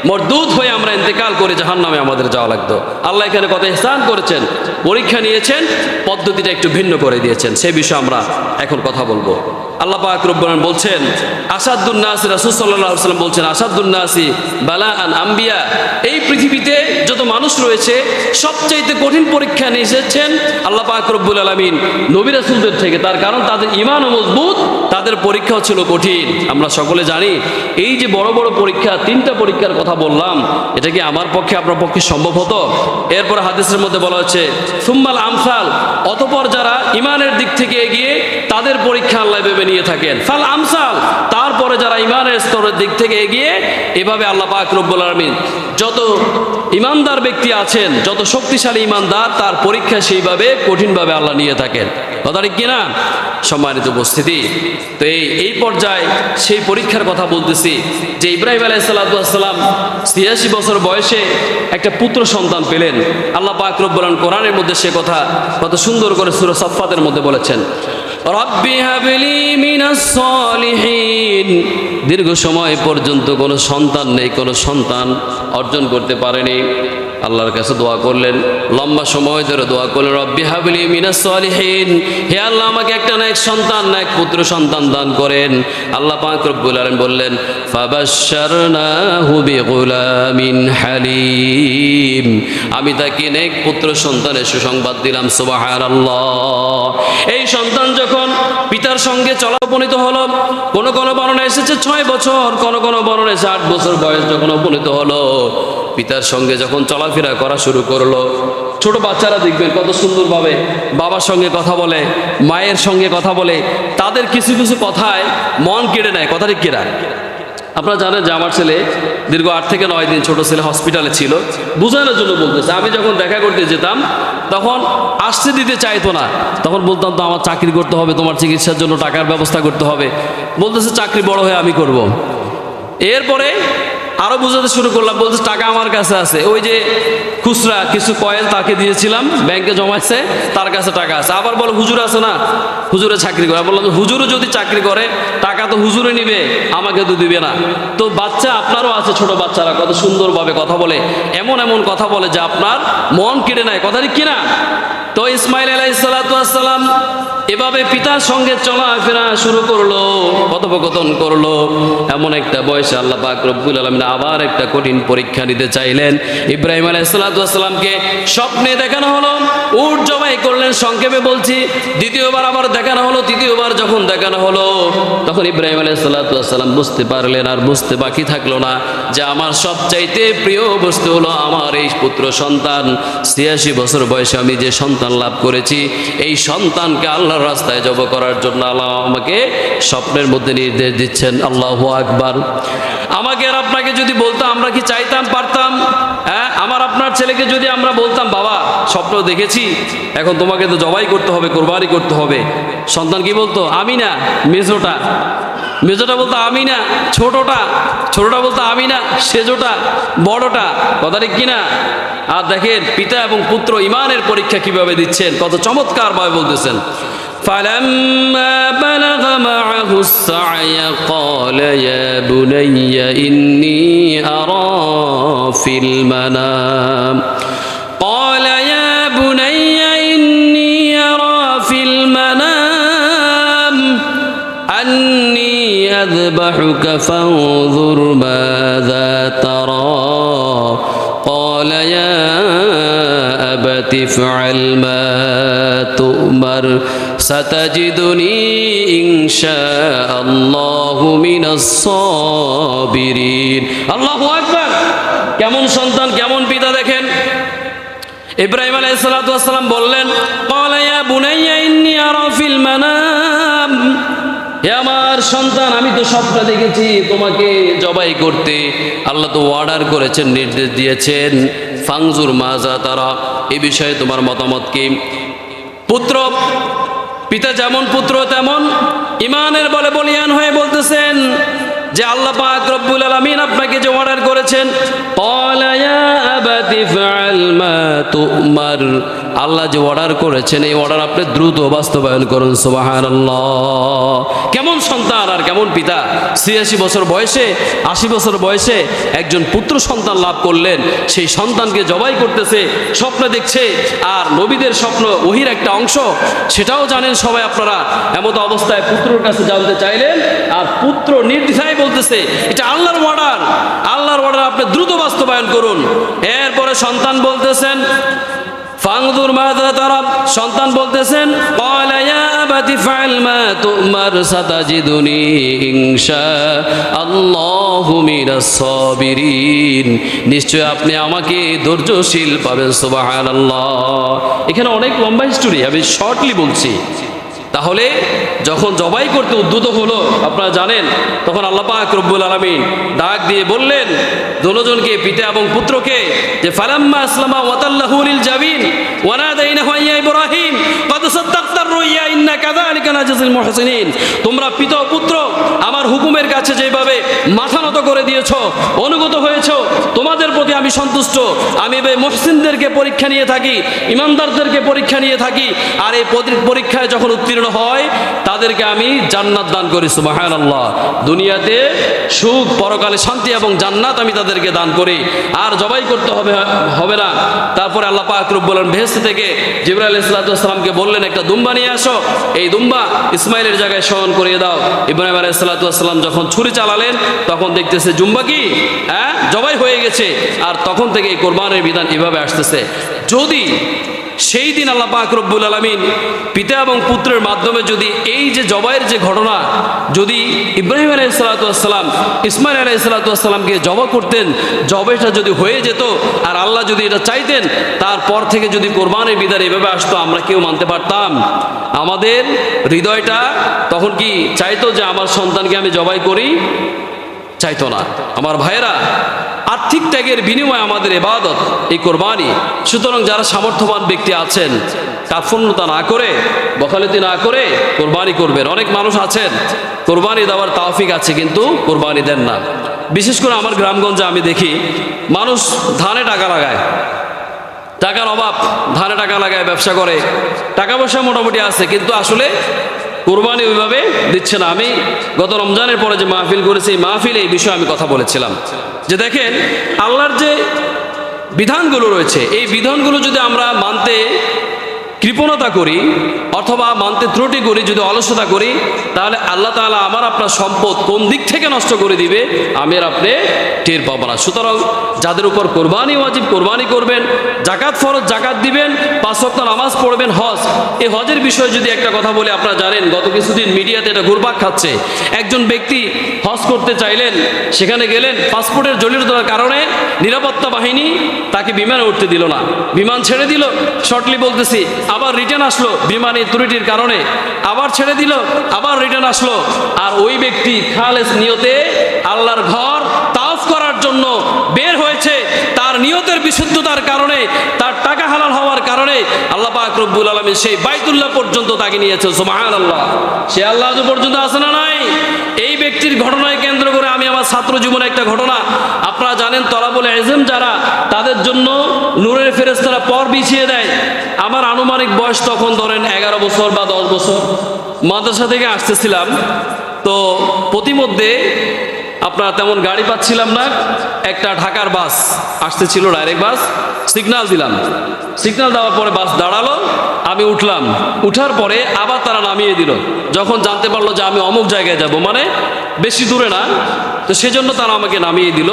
মরদুদ হয়ে আমরা ইন্তেকাল করে জাহান্নামে আমাদের যাওয়া লাগতো। আল্লাহ এখানে কত ইহসান করেছেন, পরীক্ষা নিয়েছেন, পদ্ধতিটা একটু ভিন্ন করে দিয়েছেন। সেই বিষয়ে আমরা এখন কথা বলবো। আল্লাহ পাক রব্বুল আলামিন বলছেন, আসাদুন নাস, রাসূল সাল্লাল্লাহু আলাইহি ওয়াসাল্লাম বলছেন, আসাদুন নাসি বালাআন আম্বিয়া, এই পৃথিবীতে যত মানুষ রয়েছে সবচাইতে কঠিন পরীক্ষা নিয়ে এসেছেন আল্লাহ পাক রব্বুল আলামিন নবী রাসূলদের থেকে। তার কারণ তাদের ঈমানও মজবুত, তাদের পরীক্ষাও ছিল কঠিন। আমরা সকলে জানি, এই যে বড় বড় পরীক্ষা, 3টা পরীক্ষার কথা বললাম, এটা কি আমার পক্ষে আপনার পক্ষে সম্ভব হতো? এরপর হাদিসের মধ্যে বলা হচ্ছে সুম্মাল আমসাল, অতঃপর যারা ঈমানের দিক থেকে এগিয়ে, তাদের পরীক্ষা আল্লাহ ভেবে নিয়ে থাকেন। ফাল আমসাল, তারপরে যারা ঈমানের স্তরের দিক থেকে এগিয়ে, এভাবে আল্লাহ পাক রব্বুল আলামিন যত ঈমানদার ব্যক্তি আছেন, যত শক্তিশালী ঈমানদার, তার পরীক্ষা সেইভাবে কঠিনভাবে আল্লাহ নিয়ে থাকেন। কথা ঠিক কিনা? সম্মানিত উপস্থিতি, তো এই পর্যায়ে সেই পরীক্ষার কথা বলতেছি যে ইব্রাহিম আলাইহিস সালাম ৮৬ বছর বয়সে একটা পুত্র সন্তান পেলেন। আল্লাহ পাক রব্বুল আলামিন কোরআনের মধ্যে সে কথা কত সুন্দর করে সূরা সাফফাতের মধ্যে বলেছেন, রব্বি হাবলি মিনাস সলিহিন। দীর্ঘ সময় পর্যন্ত কোনো সন্তান নেই, কোনো সন্তান অর্জন করতে পারেনি। আল্লাহর কাছে দোয়া করলেন, লম্বা সময় ধরে দোয়া করলেন, রব্বি হাবলি মিনাস সলিহিন, হে আল্লাহ আমাকে একটা নেক সন্তান, নেক পুত্র সন্তান দান করেন। আল্লাহ পাক রব্বুল আলামিন বললেন, ফাবাশশারনাহু বিগুলামিন হালিম, আমি তাকে নেক পুত্র সন্তানের সুসংবাদ দিলাম। সুবহানাল্লাহ। এই সন্তান যখন পিতার সঙ্গে চলা উপনীত হলো, কোন কোন বর্ণনা এসেছে 6 বছর, কোন কোন বর্ণনা এসেছে 8 বছর বয়স যখন উপনীত হলো, পিতার সঙ্গে যখন চলাফেরা করা শুরু করলো। ছোট বাচ্চারা দেখবেন কত সুন্দরভাবে বাবার সঙ্গে কথা বলে, মায়ের সঙ্গে কথা বলে, তাদের কিছু কিছু কথায় মন কেড়ে নেয়। কথা ঠিক কিনা? আপনারা জানেন যে আমার ছেলে দীর্ঘ 8 থেকে 9 দিন, ছোট ছেলে হসপিটালে ছিল। বোঝানোর জন্য বলতেছে, আমি যখন দেখা করতে যেতাম তখন আসতে দিতে চাইতো না। তখন বলতাম, তো আমার চাকরি করতে হবে, তোমার চিকিৎসার জন্য টাকার ব্যবস্থা করতে হবে। বলতেছে চাকরি বড় হয়ে আমি করব। এরপরে আরো বোঝাতে শুরু করলাম, বলতে টাকা আমার কাছে আছে, ওই যে খুচরা কিছু কয়েল তাকে দিয়েছিলাম, ব্যাংকে জমাইছে, তার কাছে টাকা আছে। আবার বলো হুজুর আছে না, হুজুরে চাকরি করে। বললাম হুজুরও যদি চাকরি করে, টাকা তো হুজুরে নিবে, আমাকে তো দিবে না। তো বাচ্চা আপনারও আছে, ছোট বাচ্চারা কত সুন্দরভাবে কথা বলে, এমন এমন কথা বলে যে আপনার মন কেড়ে নেয়। কথা ঠিক কিনা? তো ইসমাইল আলাইহিস সালাম এভাবে পিতার সঙ্গে চলাফেরা শুরু করলো, কথোপকথন করলো। এমন একটা বয়সে আল্লাহ পাক রব্বুল আলামিন আবার একটা কঠিন পরীক্ষা নিতে চাইলেন। ইব্রাহিম আলাইহিস সালামকে স্বপ্নে দেখানো হলো, উট জবাই করলেন, সংক্ষেপে বলছি। দ্বিতীয়বার আবার দেখানো হলো। তৃতীয়বার যখন দেখানো হলো, তখন ইব্রাহিম আলাইহিস সালাম বুঝতে পারলেন, আর বুঝতে বাকি থাকলো না, যে আমার সবচাইতে প্রিয় বস্তু হলো আমার এই পুত্র সন্তান। ৮৬ বছর বয়সে আমি যে সন্তান লাভ করেছি, এই সন্তানকে আল্লাহর রাস্তায় জবাই করার জন্য আল্লাহ আমাকে স্বপ্নের মধ্যে নির্দেশ দিচ্ছেন। আল্লাহু আকবার। আমাকে আর আপনাকে যদি বলতাম, আমরা কি চাইতাম, পারতাম? হ্যাঁ, আমার আপনার ছেলেকে যদি আমরা বলতাম, বাবা স্বপ্ন দেখেছি, এখন তোমাকে তো জবাই করতে হবে, কোরবানি করতে হবে, সন্তান কি বলতো? আমি না। মেজোটা বলতো আমি না। ছোটটা বলতো আমি না। সেজোটা, বড়টা। কথা ঠিক কিনা? আর দেখেন পিতা এবং পুত্র ঈমানের পরীক্ষা কিভাবে দিচ্ছেন, কত চমৎকার ভাবে বলতেছেন। فلما بلغ معه السعي قال يا بني إني أرى في المنام قال يا بني إني أرى في المنام أني أذبحك فانظر ماذا ترى قال يا أبت افعل ما تؤمر সাতাজিদুনি ইনশাআল্লাহু মিনাস সাবিরিন। আল্লাহু আকবার। কেমন সন্তান, কেমন পিতা দেখেন। ইব্রাহিম আলাইহিস সালাতু ওয়াস সালাম বললেন, ক্বালা ইয়া বুনাইয়া ইন্নী আরা ফিল মানাম, হে আমার সন্তান, আমি তো স্বপ্নে দেখেছি তোমাকে জবাই করতে। আল্লাহ তো অর্ডার করেছেন, নির্দেশ দিয়েছেন, ফাংজুর মাজা তারা, এই বিষয়ে তোমার মতামত কি? পুত্র, পিতা যেমন পুত্র তেমন ইমানের বলে বলিয়ান হয়ে বলতেছেন যে আল্লাহ পাক রব্বুল আলামিন আপনাকে যে অর্ডার করেছেন, ক্বালা ইয়া আবাতি ফাআল মা তু'মার, আল্লাহ যে অর্ডার করেছেন এই অর্ডার আপনি দ্রুত বাস্তবায়ন করুন। সুবহানাল্লাহ। কেমন সন্তান আর কেমন পিতা। ৮৬ বছর বয়সে, ৮০ বছর বয়সে একজন পুত্র সন্তান লাভ করলেন, সেই সন্তানকে জবাই করতেছে, স্বপ্ন দেখছে। আর নবীদের স্বপ্ন ওহির একটা অংশ, সেটাও জানেন সবাই আপনারা। এমত অবস্থায় পুত্রর কাছে জানতে চাইলেন, আর পুত্র নির্দ্বিধায় বলতেছে এটা আল্লাহর অর্ডার, আল্লাহর অর্ডার আপনি দ্রুত বাস্তবায়ন করুন। এরপরে সন্তান বলতেছেন, ফাংদুর মাযা তারা, সন্তান বলতেছেন, ক্বালা ইয়া আবাতি ফাআল মা তু'মার সাতাজিদুনি ইনশাআল্লাহু মিনাস সাবিরিন, নিশ্চয় আপনি আমাকে ধৈর্যশীল পাবেন। সুবহানাল্লাহ। এখানে অনেক লম্বা হিস্টোরি, আমি শর্টলি বলছি। তাহলে যখন জবাই করতে উদ্যত হলো, আপনারা জানেন, তখন আল্লাহ পাক রব্বুল আলামিন ডাক দিয়ে বললেন দুজনকে, পিতা এবং পুত্রকে, যে ফালাম্মা আসলামা ওয়াতাল্লাহু লিল জাবিন ওয়া নাদাইনাহু ইয়া ইব্রাহিম ক্বাদ সাদ্দাকতার রুইয়া ইন্না কাযালিকা নাজজিল মুহসিনিন, তোমরা পিতা ও পুত্র আমার হুকুমের কাছে যেভাবে মাথা নত করে দিয়েছো, অনুগত হয়েছো, তোমাদের প্রতি আমি সন্তুষ্ট। আমি মুহসিনদেরকে পরীক্ষা নিয়ে থাকি, ইমানদারদেরকে পরীক্ষা নিয়ে থাকি, আর এই পরীক্ষায় যখন উত্তীর্ণ হয় তাদেরকে আমি জান্নাত দান করি। সুবহানাল্লাহ। দুনিয়াতে সুখ, পরকালে শান্তি এবং জান্নাত আমি তাদেরকে দান করি। আর জবাই করতে হবে না। তারপরে আল্লাহ পাক রব্বুল আলামিন বেহেশত থেকে জিবরাইল আলাইহিস সালাতু বললেন, একটা দুম্বা নিয়ে আসো, এই দুম্বা ইসমাইলের জায়গায় শয়ন করিয়ে দাও। ইব্রাহিম আলাইহিস সালাতু যখন ছুরি চালালেন, তখন দেখতেছে জুম্বা কি জবাই হয়ে গেছে। আর তখন থেকে এই কোরবানের বিধান এভাবে আসতেছে। যদি সেই দিন আল্লাহ পাক রব্বুল আলামিন পিতা এবং পুত্রের মাধ্যমে যদি এই যে জবাইয়ের যে ঘটনা, যদি ইব্রাহিম আলাইহিস সালাতু ওয়াসসালাম ইসমাইল আলাইহিস সালাতু ওয়াসসালামকে জবাই করতেন, জবাইটা যদি হয়ে যেত, আর আল্লাহ যদি এটা চাইতেন, তারপর থেকে যদি কোরবানের বিধান এভাবে আসতো, আমরা কেউ মানতে পারতাম? আমাদের হৃদয়টা তখন কি চাইতো যে আমার সন্তানকে আমি জবাই করি? চাইতো না। আমার ভাইয়েরা, আর্থিক ত্যাগের বিনিময়ে আমাদের ইবাদত এই কোরবানি। সুতরাং যারা সামর্থ্যবান ব্যক্তি আছেন, কার্পণ্যতা না করে, বখালতি না করে কোরবানি করবেন। অনেক মানুষ আছেন কোরবানি দেওয়ার তৌফিক আছে কিন্তু কোরবানি দেন না। বিশেষ করে আমার গ্রামগঞ্জে আমি দেখি মানুষ ধানে টাকা লাগায়, টাকার অভাব, ধানে টাকা লাগায়, ব্যবসা করে, টাকা পয়সা মোটামুটি আছে, কিন্তু আসলে কোরবানি ওইভাবে দিচ্ছে না। আমি গত রমজানের পরে যে মাহফিল করেছি, এই মাহফিলে এই বিষয়ে আমি কথা বলেছিলাম যে দেখেন, আল্লাহর যে বিধানগুলো রয়েছে, এই বিধানগুলো যদি আমরা মানতে কৃপণতা করি অথবা মানতে ত্রুটি করি, যদি অলসতা করি, তাহলে আল্লাহ তাআলা আমার আপনার সম্পদ কোন দিক থেকে নষ্ট করে দিবে আমি আর আপনি টের পাবো না। সুতরাং যাদের উপর কোরবানি ওয়াজিব, কোরবানি করবেন। জাকাত ফরজ, জাকাত দিবেন। 5 ওয়াক্ত নামাজ পড়বেন। হজ, এই হজের বিষয়ে যদি একটা কথা বলে, আপনারা জানেন গত কিছুদিন মিডিয়াতে এটা ঘুরপাক খাচ্ছে। একজন ব্যক্তি হজ করতে চাইলেন, সেখানে গেলেন, পাসপোর্টের জটিলতার কারণে নিরাপত্তা বাহিনী তাকে বিমানে উঠতে দিল না, বিমান ছেড়ে দিল। শর্টলি বলতেছি, আবার রিটার্ন আসলো বিমানের ত্রুটির কারণে, আবার ছেড়ে দিল, আবার রিটার্ন আসলো। আর ওই ব্যক্তি খালেস নিয়তে আল্লাহর ঘর তাওয়াফ করার জন্য বের হয়েছে, তার নিয়তের বিশুদ্ধতার কারণে, তার টাকা হালাল হওয়ার কারণে আল্লাহ পাক রব্বুল আলামিন সেই বাইতুল্লাহ পর্যন্ত তাকে নিয়েছে। সুবহানাল্লাহ। সে আল্লাহ পর্যন্ত আছে না নাই? এই ব্যক্তির ঘটনায় কেন্দ্র করে আমি আমার ছাত্র জীবনে একটা ঘটনা, আপনারা জানেন তলাবুল ইলম যারা, তাদের জন্য নূরের ফেরেশতারা পর বিছিয়ে দেয়। আমার আনুমানিক বয়স তখন ধরেন 11 বছর বা 10 বছর। মাদ্রাসা থেকে আসতেছিলাম, তো প্রতিমধ্যে আপনার তেমন গাড়ি পাচ্ছিলাম না। একটা ঢাকার বাস আসতেছিল, ডাইরেক্ট বাস। সিগন্যাল দিলাম, সিগন্যাল দেওয়ার পরে বাস দাঁড়ালো, আমি উঠলাম। উঠার পরে আবার তারা নামিয়ে দিল। যখন জানতে পারলো যে আমি অমুক জায়গায় যাব, মানে বেশি দূরে না, তো সেজন্য তারা আমাকে নামিয়ে দিল।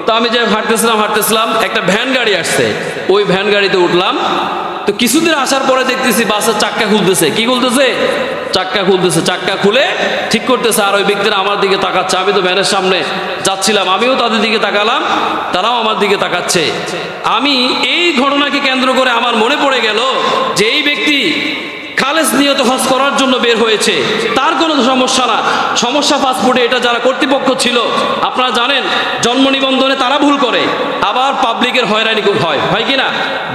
তো আমি যে হাঁটতেছিলাম, একটা ভ্যান গাড়ি আসছে, ওই ভ্যান গাড়িতে উঠলাম। তো কিছুদিন আসার পরে দেখতেছি বাসের চাক্কা খুলতেছে। কি খুলতেছে? চাক্কা খুলতেছে। চাক্কা খুলে ঠিক করতেছে, আর ওই ব্যক্তিরা আমার দিকে তাকাচ্ছে। আমি তো ভ্যানের সামনে যাচ্ছিলাম, আমিও তাদের দিকে তাকালাম, তারাও আমার দিকে তাকাচ্ছে। আমি এই ঘটনাকে কেন্দ্র করে আমার মনে পড়ে গেল যে এই ব্যক্তি খালেস নিয়ত হজ করার জন্য বের হয়েছে, তার কোনো সমস্যা না। সমস্যা পাসপোর্টে, এটা যারা কর্তৃপক্ষ ছিল আপনারা জানেন, জন্ম নিবন্ধনে তারা ভুল করে, আবার পাবলিকের হয়রানি হয় কি না?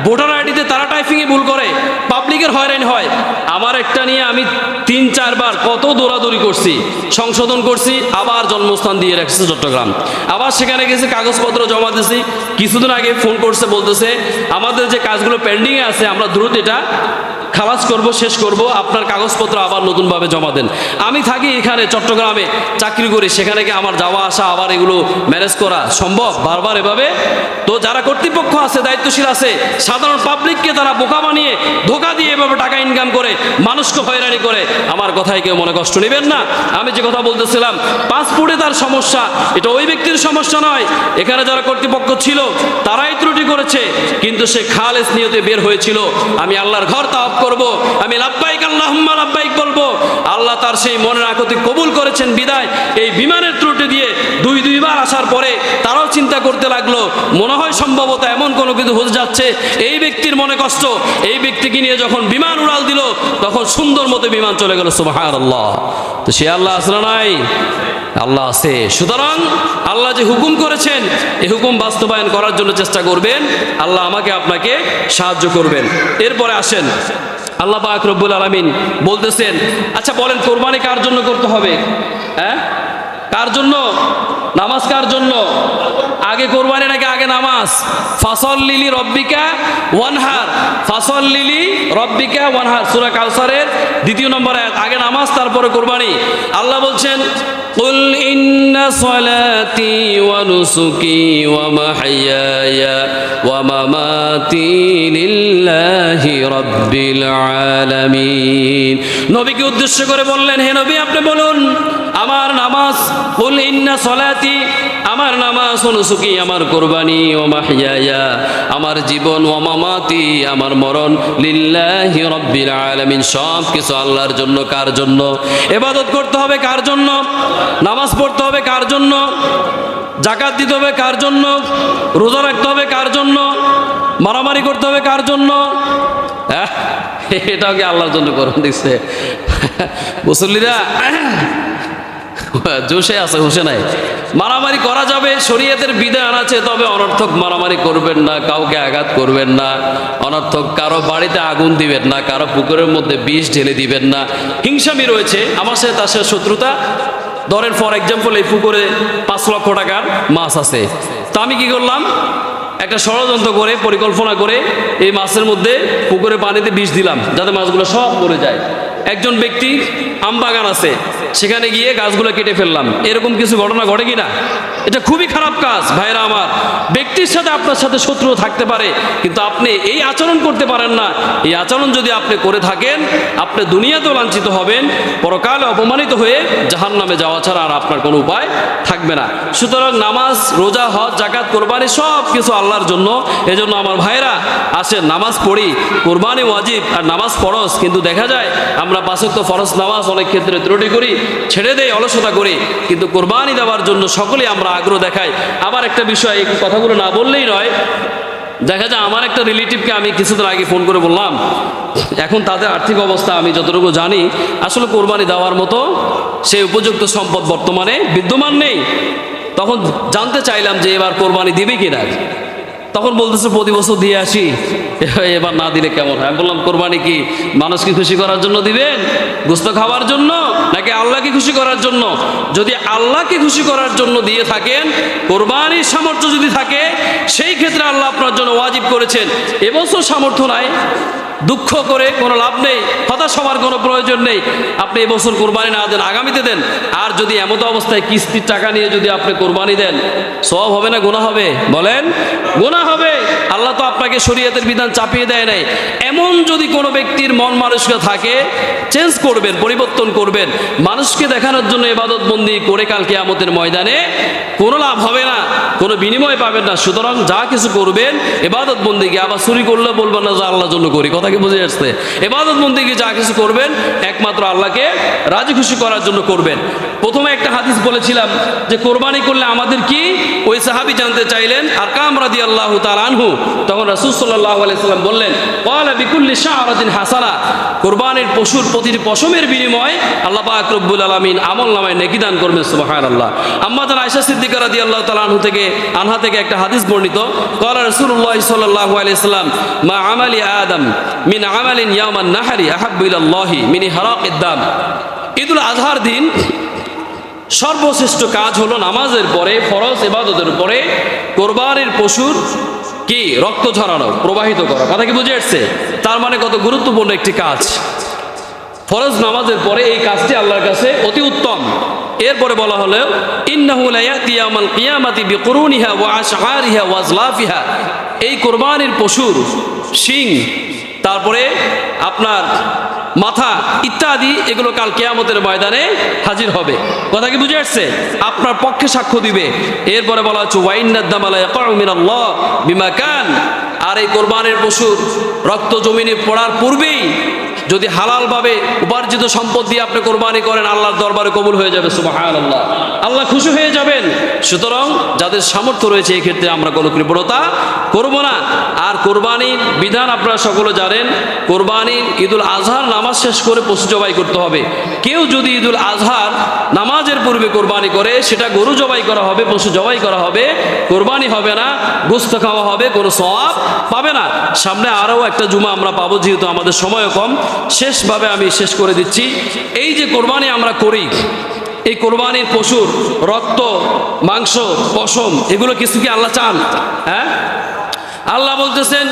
ভোটার আইডিতে তারা টাইপিংয়ে ভুল করে, পাবলিকের হয়রানি হয়। আমার একটা নিয়ে আমি 3-4 বার কত দৌড়াদৌড়ি করছি, সংশোধন করছি, আবার জন্মস্থান দিয়ে রাখছে চট্টগ্রাম। আবার সেখানে গেছে, কাগজপত্র জমা দিয়েছি। কিছুদিন আগে ফোন করছে, বলতেছে আমাদের যে কাজগুলো পেন্ডিংয়ে আছে আমরা দ্রুত এটা খালাস করব, শেষ করব, আপনার কাগজপত্র আবার নতুনভাবে জমা দেন। আমি থাকি এখানে চট্টগ্রামে, চাকরি করি, সেখানে গিয়ে আমার যাওয়া আসা আবার এগুলো ম্যানেজ করা সম্ভব বারবার এভাবে? তো যারা কর্তৃপক্ষ আছে, দায়িত্বশীল আছে, সাধারণ পাবলিককে তারা বোকা বানিয়ে ধোকা দিয়ে এভাবে টাকা ইনকাম করে, মানুষকে হয়রানি করে। আমার কথায় কেউ মনে কষ্ট নেবেন না। আমি যে কথা বলতেছিলাম, পাসপোর্টে তার সমস্যা, এটা ওই ব্যক্তির সমস্যা নয়। এখানে যারা কর্তৃপক্ষ ছিল তারাই ত্রুটি করেছে, কিন্তু সে খালেস নিয়তে বের হয়েছিল, আমি আল্লাহর ঘর তাওয়াফ করব, আমি লাব্বাইক আল্লাহুম্মা লাব্বাইক বলবো। আল্লাহ তার সেই মনের আকতি কবুল করেছেন বিদায় এই বিমানের ত্রুটি দিয়ে দুইবার আসার পরে তারাও চিন্তা করতে লাগলো, মনে হয় সম্ভবত এমন কোনো কিছু হতে যাচ্ছে। এই ব্যক্তির মনে কষ্ট, এই ব্যক্তিকে নিয়ে যখন বিমান উড়াল দিল তখন সুন্দর মতো বিমান চলে গেল। সুবহানাল্লাহ। তো সে আল্লাহ আসলে নাই, আল্লাহ আছে। সুতরাং আল্লাহ যে হুকুম করেছেন এই হুকুম বাস্তবায়ন করার জন্য চেষ্টা করবেন, আল্লাহ আমাকে আপনাকে সাহায্য করবেন। এরপরে আসেন, আল্লাহ পাক রব্বুল আলামিন বলতেছেন, আচ্ছা বলেন কোরবানি কার জন্য করতে হবে? হ্যাঁ, কার জন্য? নামাজ কার জন্য? আগে কোরবানি নাকি আগে নামাজ? ফাসল্লি লিরব্বিকা ওয়ানহার, ফাসল্লি লিরব্বিকা ওয়ানহার, সূরা কাউসারের 2 নম্বর আয়াত। আগে নামাজ, তারপরে কোরবানি। আল্লাহ বলছেন, কুল ইন্না সলাতি ওয়া নুসুকি ওয়া মাহইয়ায়া ওয়া মামাতি লিল্লাহি রাব্বিল আলামিন। নবীকে উদ্দেশ্য করে বললেন, হে নবী আপনি বলুন আমার নামাজ, কুল ইন্না সলাতি, আমার নামাজ, ওয়া নুসুকি, আমার কোরবানি, ওয়া মাহইয়ায়া, আমার জীবন, ওয়া মামাতি, আমার মরণ, লিল্লাহি রাব্বিল আলামিন, সব কিছু আল্লাহর জন্য। কার জন্য? ইবাদত করতে হবে কার জন্য? নামাজ পড়তে হবে কার জন্য? যাকাত দিতে হবে কার জন্য? রোজা রাখতে হবে কার জন্য? মারামারি করতে হবে কার জন্য? এটাও কি আল্লাহর জন্য করুন? দেখছে মুসল্লিরা জোশে আছে, হুশে নাই। মারামারি করা যাবে, শরীয়তের বিধান আছে, তবে অনর্থক মারামারি করবেন না, কাউকে আঘাত করবেন না, অনর্থক কারো বাড়িতে আগুন দিবেন না, কারো পুকুরের মধ্যে বিষ ঢেলে দিবেন না। হিংসামি রয়েছে, আমার সাথে তার সাথে শত্রুতা। ধরেন ফর এক্সাম্পল, এই পুকুরে 5 লক্ষ টাকার মাছ আছে, তো আমি কি করলাম? একটা ষড়যন্ত্র করে, পরিকল্পনা করে এই মাছের মধ্যে পুকুরে পানিতে বিষ দিলাম যাতে মাছগুলো সব মরে যায়। একজন ব্যক্তি আম বাগান আছে, সেখানে গিয়ে গাছগুলো কেটে ফেললাম। এরকম কিছু ঘটনা ঘটে কিনা? এটা খুবই খারাপ কাজ ভাইরা আমার। ব্যক্তির সাথে আপনার সাথে শত্রু থাকতে পারে, কিন্তু আপনি এই আচরণ করতে পারেন না। এই আচরণ যদি আপনি করে থাকেন, আপনি দুনিয়াতেও লাঞ্ছিত হবেন, পরকালে অপমানিত হয়ে জাহান্নামে যাওয়া ছাড়া আর আপনার কোনো উপায় থাকবে না। সুতরাং নামাজ, রোজা, হজ, যাকাত, কোরবানি সব কিছু আল্লাহর জন্য। এজন্য আমার ভাইরা আসেন নামাজ পড়ি। কোরবানি ওয়াজিব আর নামাজ ফরজ, কিন্তু দেখা যায় আমরা 5 ওয়াক্ত ফরজ নামাজ অনেক ক্ষেত্রে ত্রুটি করি, ছেড়ে দেই, অলসতা করি। কিন্তু কোরবানি দেওয়ার জন্য সকলেই আমরা আগ্রহ দেখাই। আবার একটা বিষয়, এই কথাগুলো না বললেই নয়। দেখা যায় আমার একটা রিলেটিভকে আমি কিছুদিন আগে ফোন করে বললাম, এখন তাদের আর্থিক অবস্থা আমি যতটুকু জানি আসলে কোরবানি দেওয়ার মতো সেই উপযুক্ত সম্পদ বর্তমানে বিদ্যমান নেই। তখন জানতে চাইলাম যে এবার কোরবানি দিবে কিনা। তখন বলতেছে প্রতি বছর দিয়ে আসি, এবার না দিলে কেমন হয়? আমি বললাম কোরবানি কি মানুষকে খুশি করার জন্য দিবেন, গোস্ত খাওয়ার জন্য, নাকি আল্লাহকে খুশি করার জন্য? যদি আল্লাহকে খুশি করার জন্য দিয়ে থাকেন, কোরবানির সামর্থ্য যদি থাকে, সেই ক্ষেত্রে আল্লাহ আপনার জন্য ওয়াজিব করেছেন। এবছর সামর্থ্য নাই, দুঃখ করে কোনো লাভ নেই, হতাশ হওয়ার কোনো প্রয়োজন নেই। আপনি এবছর কোরবানি না দেন, আগামীতে দেন। আর যদি এমত অবস্থায় কিস্তির টাকা নিয়ে যদি আপনি কোরবানি দেন, সওয়াব হবে না গুনাহ হবে? বলেন, গুনাহ হবে। আল্লাহ তো আপনাকে শরীয়তের বিধান চাপিয়ে দেয় নাই। এমন যদি কোনো ব্যক্তির মন মানসিকতা থাকে, চেঞ্জ করবেন, পরিবর্তন করবেন। মানুষকে দেখানোর জন্য ইবাদত বন্দি করে কাল কিয়ামতের ময়দানে কোনো লাভ হবে না, কোনো বিনিময় পাবেন না। সুতরাং যা কিছু করবেন ইবাদত বন্দিকে, আবার চুরি করলে বলবেন না যে আল্লাহর জন্য করি। কথা কথা কি বুঝে আসছে? ইবাদত বন্দেগী যা কিছু করবেন একমাত্র আল্লাহকে রাজি খুশি করার জন্য করবেন। প্রথমে একটা হাদিস বলেছিলাম যে কোরবানি করলে আমাদের কি, ওই সাহাবী জানতে চাইলেন আরকাম রাদিয়াল্লাহু তাআলা আনহু, তখন রাসূল সাল্লাল্লাহু আলাইহি সাল্লাম বললেন ক্বালা বিকুল্লি শাআরাতিন হাসানা, কোরবানির পশুর প্রতিটি পশমের বিনিময়ে আল্লাহ পাক রব্বুল আলামিন আমলনামায় নেকি দান করবেন। সুবহানাল্লাহ। আম্মা জান আয়েশা সিদ্দিকা রাদিয়াল্লাহু তাআলা আনহা থেকে একটা হাদিস বর্ণিত, ক্বালা রাসূলুল্লাহ সাল্লাল্লাহু আলাইহি সাল্লাম মা আমালি আদম মিন আমালিন ইয়াওমান নাহরি আহাব্বু ইলাল্লাহি মিন ইহরাকিদ দাম। ঈদুল আজহার দিন সর্বশ্রেষ্ঠ কাজ হলো নামাজের পরে, ফরজ ইবাদতের পরে কোরবানির পশুর কি রক্ত ঝরানো, প্রবাহিত করা। কথা কি বুঝে আসছে? তার মানে কত গুরুত্বপূর্ণ একটি কাজ। ফরজ নামাজের পরে এই কাজটি আল্লাহর কাছে অতি উত্তম। এরপরে বলা হলো ইন্নাহু লা ইয়াতি ইয়াউমাল কিয়ামাতি বিকুরুনিহা ওয়া আশআরিহা ওয়া আজলাফিহা, এই কোরবানির পশুর শিং, তারপরে আপনার মাথা ইত্যাদি এগুলো কাল কিয়ামতের ময়দানে হাজির হবে। কথা কি বুঝে আসছে? আপনার পক্ষে সাক্ষ্য দিবে। এরপরে বলা হচ্ছে ওয়াইন্নাদ দামা লা ইয়াকাউ মিনাল্লাহ বিমা কান, আর এই কোরবানির পশুর রক্ত জমিনে পড়ার পূর্বেই যদি হালালভাবে উপার্জিত সম্পদ দিয়ে আপনি কোরবানি করেন আল্লাহর দরবারে কবুল হয়ে যাবে। সুবহানাল্লাহ, আল্লাহ খুশি হয়ে যাবেন। সুতরাং যাদের সামর্থ্য রয়েছে এই ক্ষেত্রে আমরা কোনো কৃপণতা করব না। আর কোরবানির বিধান আপনারা সকলে জানেন, কোরবানির ঈদুল আজহার নামাজ শেষ করে পশু জবাই করতে হবে। কেউ যদি ঈদুল আজহার নামাজের পূর্বে কোরবানি করে, সেটা গরু জবাই করা হবে, পশু জবাই করা হবে, কোরবানি হবে না, গোশত খাওয়া হবে, কোনো সওয়াব পাবে না। সামনে আরও একটা জুমা আমরা পাবো, যেহেতু আমাদের সময়ও কম। শেষভাবে আমি শেষ করে দিচ্ছি, এই যে কোরবানি আমরা করি, এই কোরবানির পশুর রক্ত, মাংস, পশম এগুলো কিছু কি আল্লাহ চান? হ্যাঁ, আল্লাহ বলতেছেন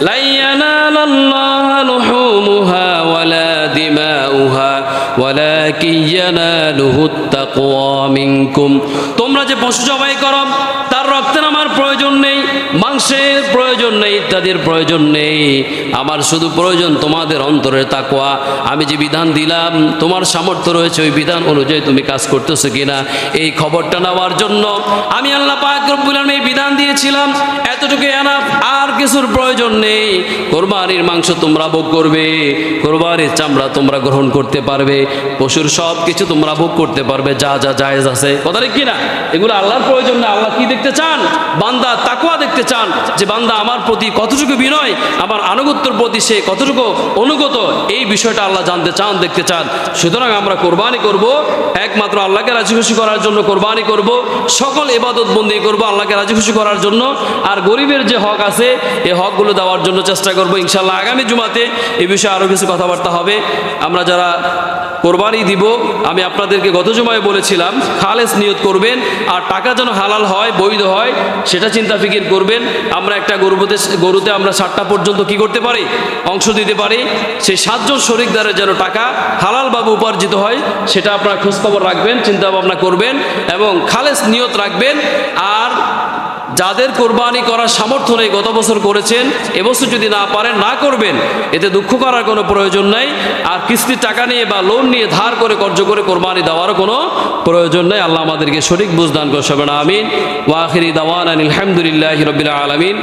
লা ইয়ানালাল্লাহু লুহুমুহা ওয়ালা দিমাউহা ওয়ালাকিন ইয়ানালুহুত তাকওয়া মিনকুম, তোমরা যে পশু জবাই করো তার রক্তের আমার প্রয়োজন নেই, মাংসের প্রয়োজন নেই, ইত্যাদির প্রয়োজন নেই। আমার শুধু প্রয়োজন তোমাদের অন্তরের তাকওয়া। আমি যে বিধান দিলাম তোমার সামর্থ্য রয়েছে ওই বিধান অনুযায়ী তুমি কাজ করতেছো কিনা, এই খবরটা নেওয়ার জন্য আমি আল্লাহ পাক রব্বুল আলামিন এই বিধান দিয়েছিলাম। এতটুকু এনাফ, আর কিছুর প্রয়োজন নেই। কোরবানির মাংস তোমরা ভোগ করবে, কোরবানির চামড়া তোমরা গ্রহণ করতে পারবে, পশুর সব কিছু তোমরা ভোগ করতে পারবে, যা যা জায়েজ আছে। কথা ঠিক কিনা? এগুলো আল্লাহর প্রয়োজন না। আল্লাহ কি দেখতে চান? বান্দা তাকওয়া দেখতে চান, যে বান্দা আমার প্রতি কতটুকু বিনয়, আমার আনুগত্যের প্রতি সে কতটুকু অনুগত, এই বিষয়টা আল্লাহ জানতে চান, দেখতে চান। সুতরাং আমরা কোরবানি করব একমাত্র আল্লাহকে রাজি খুশি করার জন্য কোরবানি করব, সকল ইবাদত বন্দি করব আল্লাহকে রাজি খুশি করার জন্য। আর গরিবের যে হক আছে এই হকগুলো দেওয়ার জন্য চেষ্টা করব ইনশাআল্লাহ। আগামী জুমাতে এই বিষয়ে আরও কিছু কথাবার্তা হবে। আমরা যারা কোরবানি দিব, আমি আপনাদেরকে গত জুমায় বলেছিলাম খালেস নিয়ত করবেন, আর টাকা যেন হালাল হয়, বৈধ হয়, সেটা চিন্তা ফিকির করবেন। আমরা একটা গরুতে আমরা 7টা পর্যন্ত কি করতে পারি, অংশ দিতে পারি। সেই 7 জন শরিকদারের যেন টাকা হালালভাবে উপার্জিত হয়, সেটা আপনারা খোঁজখবর রাখবেন, চিন্তা ভাবনা করবেন এবং খালেস নিয়ত রাখবেন। আর যাদের কোরবানি করার সামর্থ্য নেই, গত বছর করেছেন, এবছর যদি না পারেন না করবেন, এতে দুঃখ করার কোনো প্রয়োজন নাই। আর কিস্তির টাকা নিয়ে বা লোন নিয়ে ধার করে কর্জ করে কোরবানি দেওয়ারও কোনো প্রয়োজন নেই। আল্লাহ আমাদেরকে সঠিক বুঝদান করবেন। আমিন। ওয়া আখিরি দাওয়ানা আলহামদুলিল্লাহি রাব্বিল আলামিন।